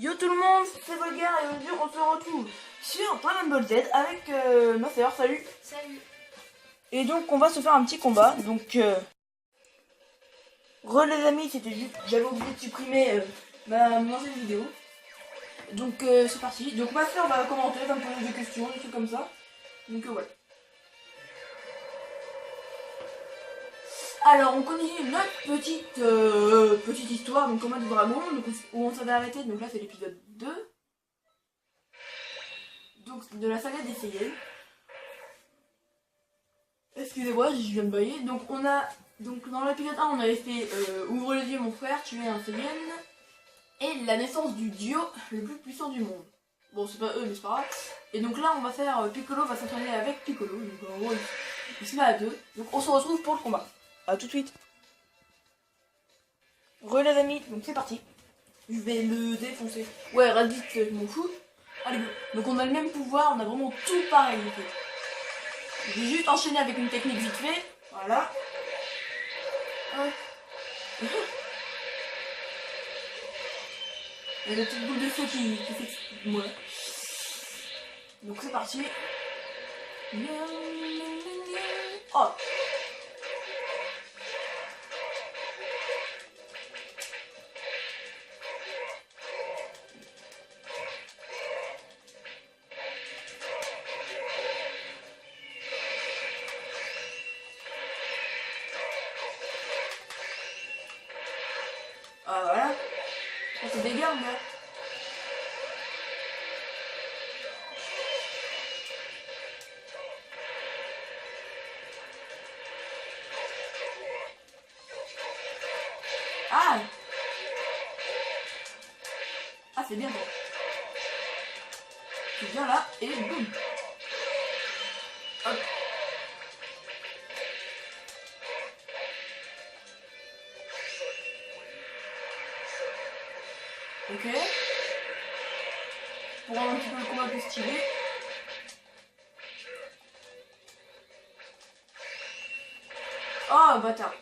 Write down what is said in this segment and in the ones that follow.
Yo tout le monde, c'est Volgar et aujourd'hui on se retrouve sur Dragon Ball Z avec ma sœur, salut. Salut. Et donc on va se faire un petit combat, donc les amis, c'était juste, j'avais oublié de supprimer mon ancienne vidéo. Donc c'est parti, donc ma sœur va commenter, va me poser des questions, des trucs comme ça. Donc voilà. Alors on continue notre petite histoire, donc Combat du Dragon, donc, où on s'avait arrêté, donc là c'est l'épisode 2. Donc de la saga des Saiyans. Excusez-moi, je viens de bailler. Donc on a, donc dans l'épisode 1 on avait fait Ouvre les yeux mon frère, tuer un Saiyan. Et la naissance du dieu le plus puissant du monde. Bon c'est pas eux mais c'est pas grave. Et donc là on va faire, Piccolo va s'entraîner avec Piccolo. Donc en gros il se met à deux. Donc on se retrouve pour le combat. A tout de suite. Les amis, donc c'est parti. Je vais le défoncer. Ouais, Raditz, je m'en fous. Allez, go. Donc on a le même pouvoir, on a vraiment tout pareil en fait. Je vais juste enchaîner avec une technique vite fait. Voilà. Il y a des petites boules de feu qui fait... Ouais. Donc c'est parti. Oh. Ah voilà. Oh, c'est des gars, là. Ah. Ah c'est bien bon. Tu viens là et boum. Hop. Ok. Pour rendre un petit peu le combat plus stylé. Oh bâtard.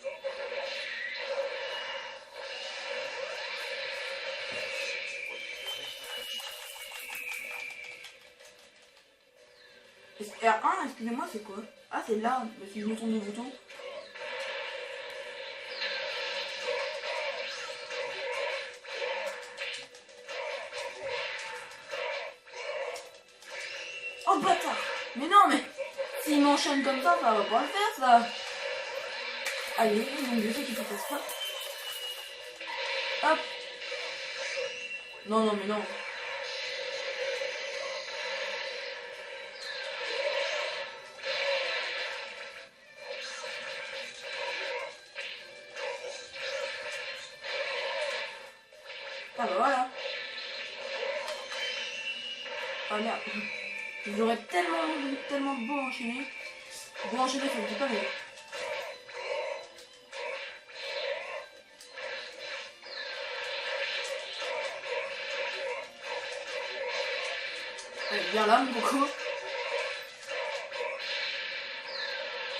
R1, excusez-moi, c'est quoi? Ah c'est là, si je me tourne le bouton. Oh bâtard. Mais non mais s'il m'enchaîne comme ça va pas le faire ça. Allez, donc je sais qu'il faut faire ça. Hop. Non non mais non. Ah bah voilà. Ah merde. J'aurais tellement beau enchaîner. Beau enchaîner, ça me dit pas mais... Allez, viens là mon coco.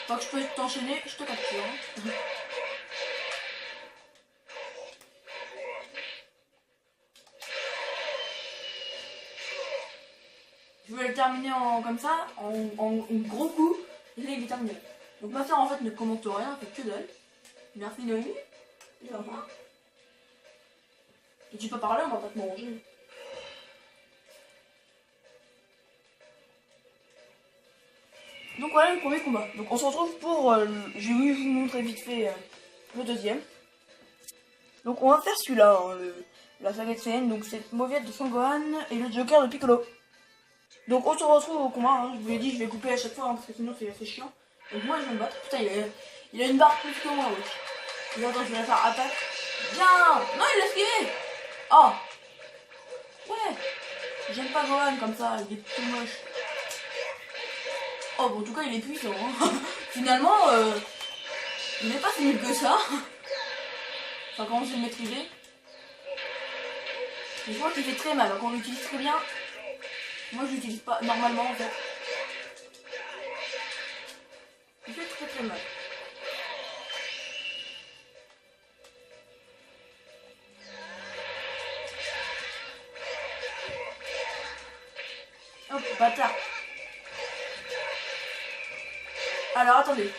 Tant que je peux t'enchaîner, je te capture. Hein. Je voulais le terminer comme ça, en gros coup, et là il est terminé. Donc ma soeur en fait ne commente rien, elle fait que dalle. Merci Noémie. Et au revoir. Et tu peux parler, on va pas te manger. Donc voilà le premier combat. Donc on se retrouve pour... je vais vous montrer vite fait le deuxième. Donc on va faire celui-là, hein, la saga de Saiyan. Donc c'est Mauviette de Son Gohan et le Joker de Piccolo. Donc on se retrouve au combat, hein. Je vous l'ai dit, je vais couper à chaque fois hein, parce que sinon c'est assez chiant. Donc moi je vais me battre. Putain, il a une barre plus que moi, oui. Attends, je vais la faire attaque. Bien. Non, il l'a esquivé. Oh. Ouais. J'aime pas Gohan comme ça, il est tout moche. Oh, bon, en tout cas, il est puissant. Hein. Finalement, il n'est pas si nul que ça. Enfin, quand on sait le maîtriser. Mais je crois qu'il fait très mal. Quand on l'utilise très bien, moi je l'utilise pas normalement en fait. Il fait très mal. bâtard. Alors, attendez.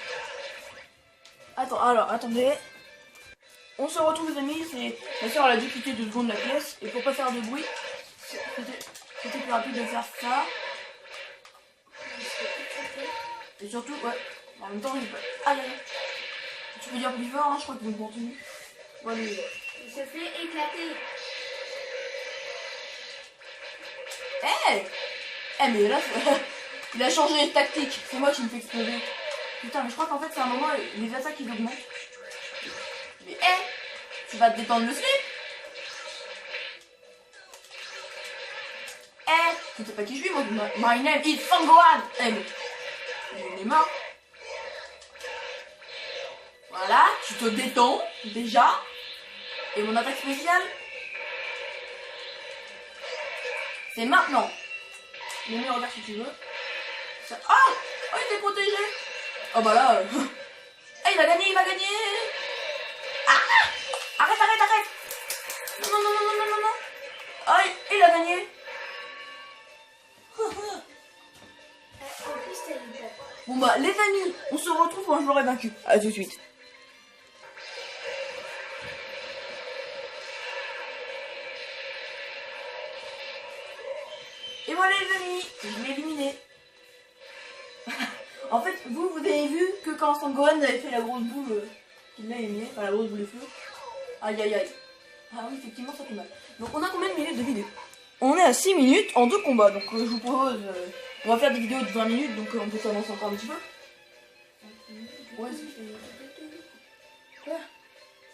Alors, attendez. On se retrouve, les amis. C'est ma soeur, elle a dû quitter 2 secondes la pièce. Et pour pas faire de bruit, c'était plus rapide de faire ça. Et surtout, ouais. En même temps, il peut... Aïe, aïe. Tu peux dire plus fort, hein, je crois qu'ils vont continuer. Bon, allez. Il se fait éclater. Mais là, il a changé de tactique. C'est moi qui me fais exploser. Putain, mais je crois qu'en fait, c'est un moment, les attaques, ils augmentent. Mais tu vas te détendre le slip. Tu sais pas qui je suis, moi. My name is Sangohan. Mais j'en ai marre. Voilà, tu te détends, déjà. Et mon attaque spéciale, c'est maintenant. Mimi, regarde si tu veux. Ça... Oh, il était protégé. Oh bah là... il va gagner, il va gagner. Arrête. Non. Ah, il a gagné. En plus, t'as une tête. Bon bah, les amis, on se retrouve quand je l'aurai vaincu. A tout de suite. Et voilà les amis, je l'ai éliminé. En fait, vous avez vu que quand Sangohan avait fait la grosse boule qu'il l'a éliminée, enfin la grosse boule de feu. Aïe. Ah oui, effectivement, ça fait mal. Donc on a combien de minutes de vidéo? On est à 6 minutes en 2 combats, donc je vous propose... on va faire des vidéos de 20 minutes, donc on peut s'avancer encore un petit peu. Ouais, Quoi?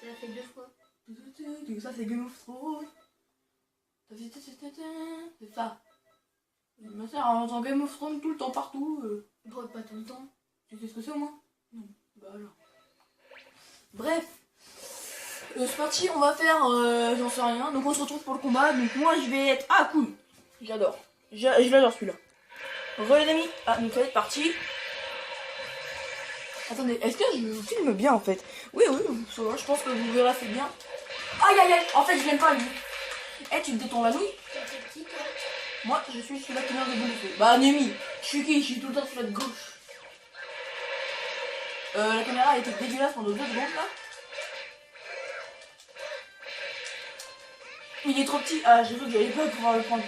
Ça l'a fait 2 fois. Ça c'est Game of Thrones. C'est ça. Ma soeur entend Game of Thrones tout le temps, partout. Bon, pas tout le temps. Tu sais ce que c'est au moins? Non. Bah alors. Bref. C'est parti, on va faire... j'en sais rien. Donc on se retrouve pour le combat. Donc moi je vais être... Ah cool. J'adore. Je l'adore celui-là. Re les amis. Ah donc ça va être parti. Attendez, est-ce que je filme bien en fait? Oui, ça va, je pense que vous verrez assez bien. Aïe. En fait je l'aime pas lui. Tu te détends la nouille? T'es petit, toi? Moi, je suis celui-là qui lance des boules de feu. Bah, Nemi, je suis qui? Je suis tout le temps sur la gauche. La caméra était dégueulasse pendant 2 secondes, là. Il est trop petit. Ah, j'ai cru que j'allais pas pouvoir le prendre.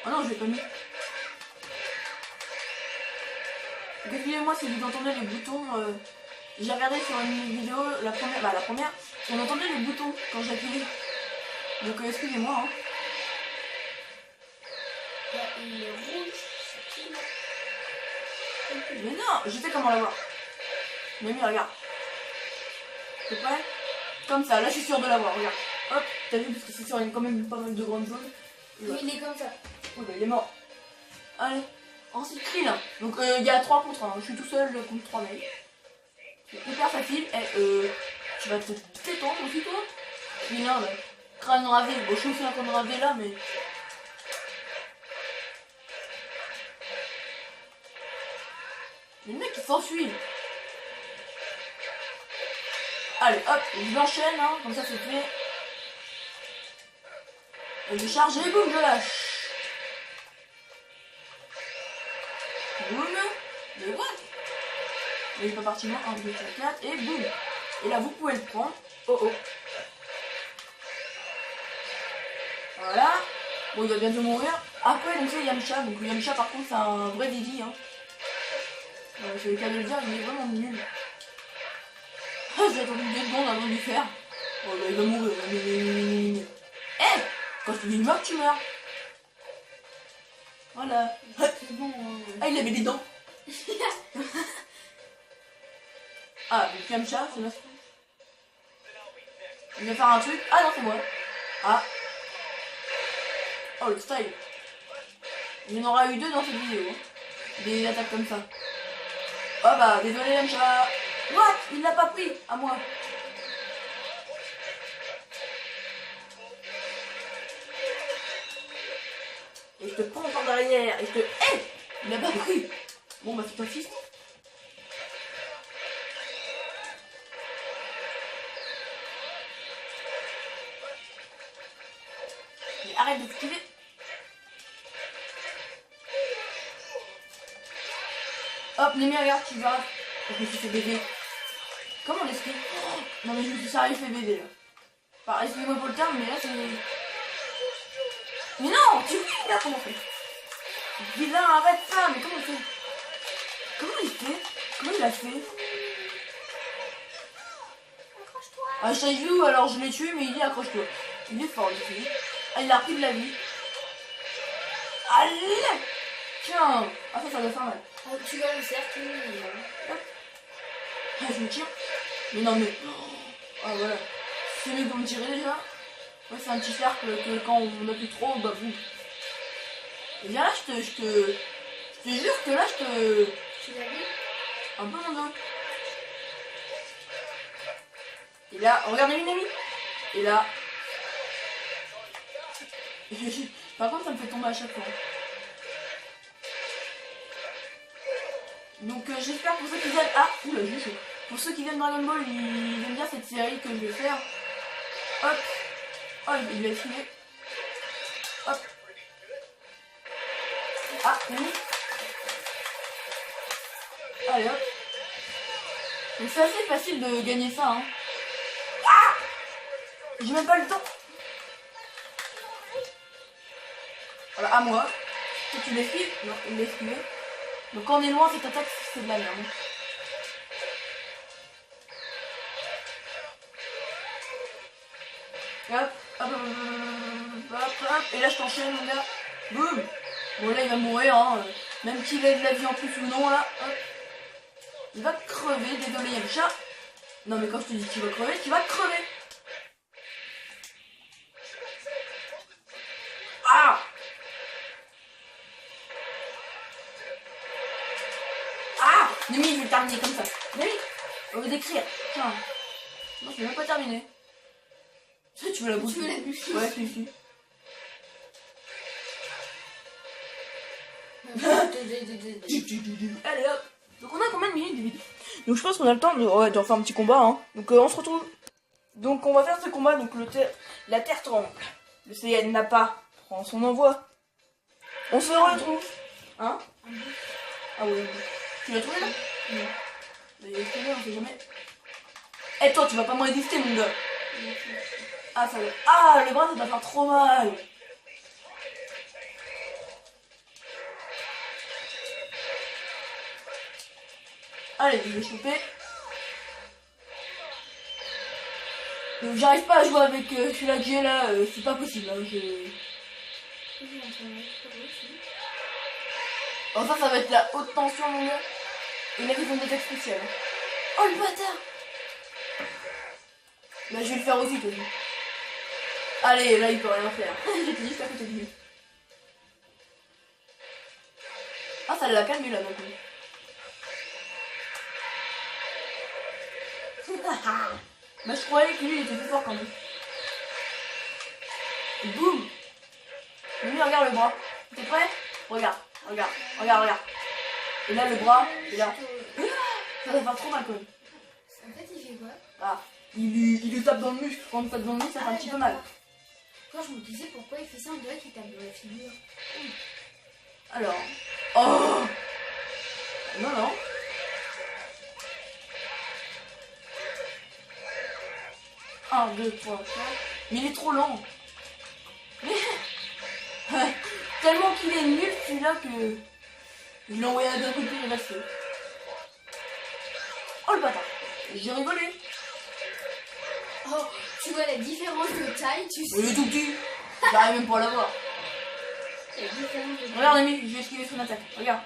Ah non, je l'ai pas mis. Excusez-moi si vous entendez les boutons... J'ai regardé sur une vidéo, la première, on entendait les boutons quand j'appuyais. Donc excusez-moi. Hein. Là, il est rouge. Mais non, je sais comment l'avoir. Mimi, regarde. T'es prêt? Comme ça, là je suis sûre de l'avoir, regarde. Hop, t'as vu, parce que c'est sûr, il y a quand même pas mal de grandes zones. Oui, il est comme ça. Oui, bah il est mort. Allez, ensuite Krill. Donc il y a 3 contre 1, je suis tout seul contre 3 mecs. C'est hyper facile. Tu vas te détendre aussi toi. Merde. Crâne ravé. Bon, je suis aussi un crâne ravé là, mais... Le mec il s'enfuit. Allez, hop, je l'enchaîne, hein, comme ça c'est fait. Et je charge et boum, je lâche. Boum. Mais what? Il est pas parti loin, 1, 2, 3, 4, et boum. Et là, vous pouvez le prendre. Oh. Voilà. Bon, il va bientôt mourir. Après, donc c'est Yamcha. Donc Yamcha, par contre, c'est un vrai Didi. Hein. C'est le cas de le dire, il est vraiment nul. J'ai attendu 2 secondes avant de lui faire. Oh, bah, il va mourir. Quand tu dis il meurt, tu meurs. Voilà. C'est bon. Il avait des dents. Ah, le Yamcha, c'est ma... Il va faire un truc. Ah non, c'est moi. Ah. Oh, le style. Il y en aura eu 2 dans cette vidéo. Hein. Des attaques comme ça. Oh bah, désolé Yamcha. What? Il l'a pas pris. À moi. Et je te prends par derrière. Et je te... Il l'a pas pris. Bon bah, c'est ton fils. arrête de esquiver. Hop, Némi, regarde, tu vas. Je me suis fait baiser. Comment on esquive? Oh, non mais je me suis sérieux fait baiser là. Enfin, excusez-moi pour le terme, mais là c'est... Mais non, tu fais là, comment on fait? Vilain, arrête ça, mais comment on fait? Comment il fait? Comment il a fait? Accroche-toi. Ah, je joue, alors je l'ai tué, mais il dit accroche-toi. Il est fort, lui. Ah, il a repris de la vie. Allez! Tiens! Ah, ça doit faire mal. Ah, tu vois le cercle. Ah, je me tire. Mais non, mais... Ah, voilà. C'est mieux pour me tirer déjà. Ouais, c'est un petit cercle que quand on appuie trop, bah boum. Et bien là, je te jure que là, je te... Tu l'as vu? Un peu mon dos. Et là, regardez une amie. Et là... Par contre, ça me fait tomber à chaque fois. Donc j'espère pour ceux qui viennent... Ah, oula, j'ai chaud. Pour ceux qui viennent Dragon Ball, ils aiment bien cette série que je vais faire. Hop. Oh, il va esquiver. Hop. Ah, oui. Allez, hop. Donc c'est assez facile de gagner ça, hein. Ah! J'ai même pas le temps. Voilà, à moi. Toi, tu l'esquives? Non, il l'a esquivé. Donc quand on est loin, cette attaque, c'est de la merde. Hop, hop, hop, hop, hop, et là je t'enchaîne mon gars. Boum. Bon là il va mourir, hein. Même qu'il ait de la vie en plus ou non là. Hop. Il va crever, désolé il y a le chat. Non mais quand je te dis qu'il va crever, tu vas crever. Ah! Ah! Némi, je vais terminer comme ça. Némi, au lieu d'écrire. Tiens. Non, je vais même pas terminer. Tu veux la bouche? Tu veux la bouche? Ouais, si. Allez hop. Donc on a combien de minutes de vidéo? Donc je pense qu'on a le temps de... Ouais, d'en faire un petit combat, hein. Donc on se retrouve. Donc on va faire ce combat, donc la Terre tremble. Le Saiyan n'a pas. Prend son envoi. On se retrouve. Hein? Ah oui. Tu l'as trouvé là? Non. Mais il est trouvé, on sait jamais. Eh toi, tu vas pas me résister mon gars. Ah ça va. Ah le bras ça va faire trop mal. Allez, je vais choper. Donc j'arrive pas à jouer avec celui-là que j'ai là, c'est pas possible. Hein, Oh ça va être la haute tension mon gars. Et là ils ont des attaques spéciales. Oh le bâtard. Bah je vais le faire aussi toi. Allez, là il peut rien faire. J'étais juste à côté de lui. Ah ça l'a calmé là d'un coup. Bah je croyais que lui il était plus fort quand même. Et boum. Lui regarde le bras. T'es prêt? Regarde. Et là le bras, et là. Ça va faire trop mal quand même. En fait, il fait quoi? Ah, il lui tape dans le muscle. Quand on tape dans le muscle, ça fait un petit peu mal. Quand je me disais pourquoi il fait ça, on dirait qu'il tape dans la figure. Alors. Oh! Non. 1, 2, 3, 4. Mais il est trop lent. Tellement qu'il est nul celui-là que je l'ai envoyé à deux coups de pied, il est resté. Oh le bâtard. J'ai rigolé. Oh, tu vois la différence de taille, tu sais. Il est tout petit. J'arrive même pas à l'avoir. La différence de taille. Regarde Amy, je vais esquiver son attaque. Regarde.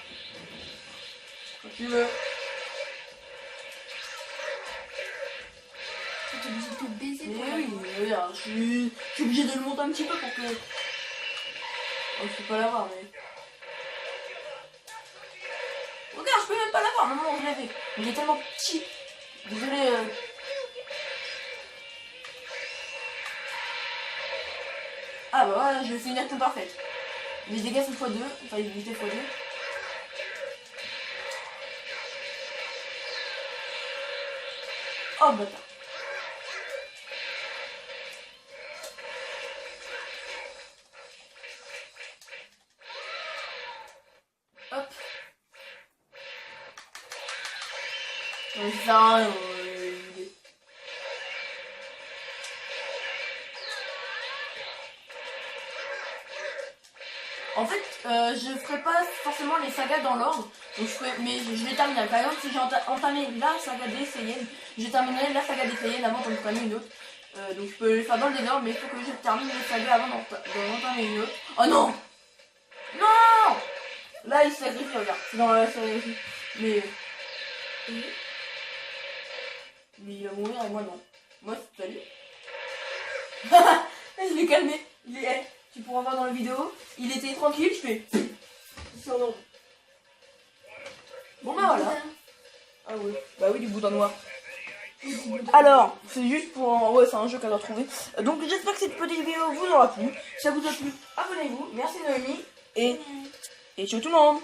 Quand tu veux. T'es obligé de te baiser pour Mais la oui, voir. regarde, je suis obligé de le monter un petit peu pour que... Oh, je peux pas l'avoir, mais... Regarde, je peux même pas l'avoir, maman, je l'avais. Il est tellement petit. Désolé. Ah bah voilà, je vais finir tout parfait. Les dégâts sont x2, enfin les unités x2. Oh bâtard. Ça sert à rien, En fait, je ferai pas forcément les sagas dans l'ordre, donc mais je vais terminer. Par exemple, si j'ai entamé la saga des Saiyans, je terminerai la saga des Saiyans avant d'en entamer une autre. Donc je peux les faire dans le désordre, mais il faut que je termine les sagas avant d'en entamer une autre. Oh non! Non! Là, il se sacrifie, regarde. C'est dans la série aussi. Mais il va mourir et moi non. Moi, salut. Je l'ai calmé. Tu pourras voir dans la vidéo. Il était tranquille, je fais. Sur non. Bon bah voilà. Ah oui. Bah oui, du boudin noir. Alors, c'est juste pour... Ouais, c'est un jeu qu'elle a trouvé. Donc j'espère que cette petite vidéo vous aura plu. Si ça vous a plu, abonnez-vous. Merci Noémie. Et ciao tout le monde.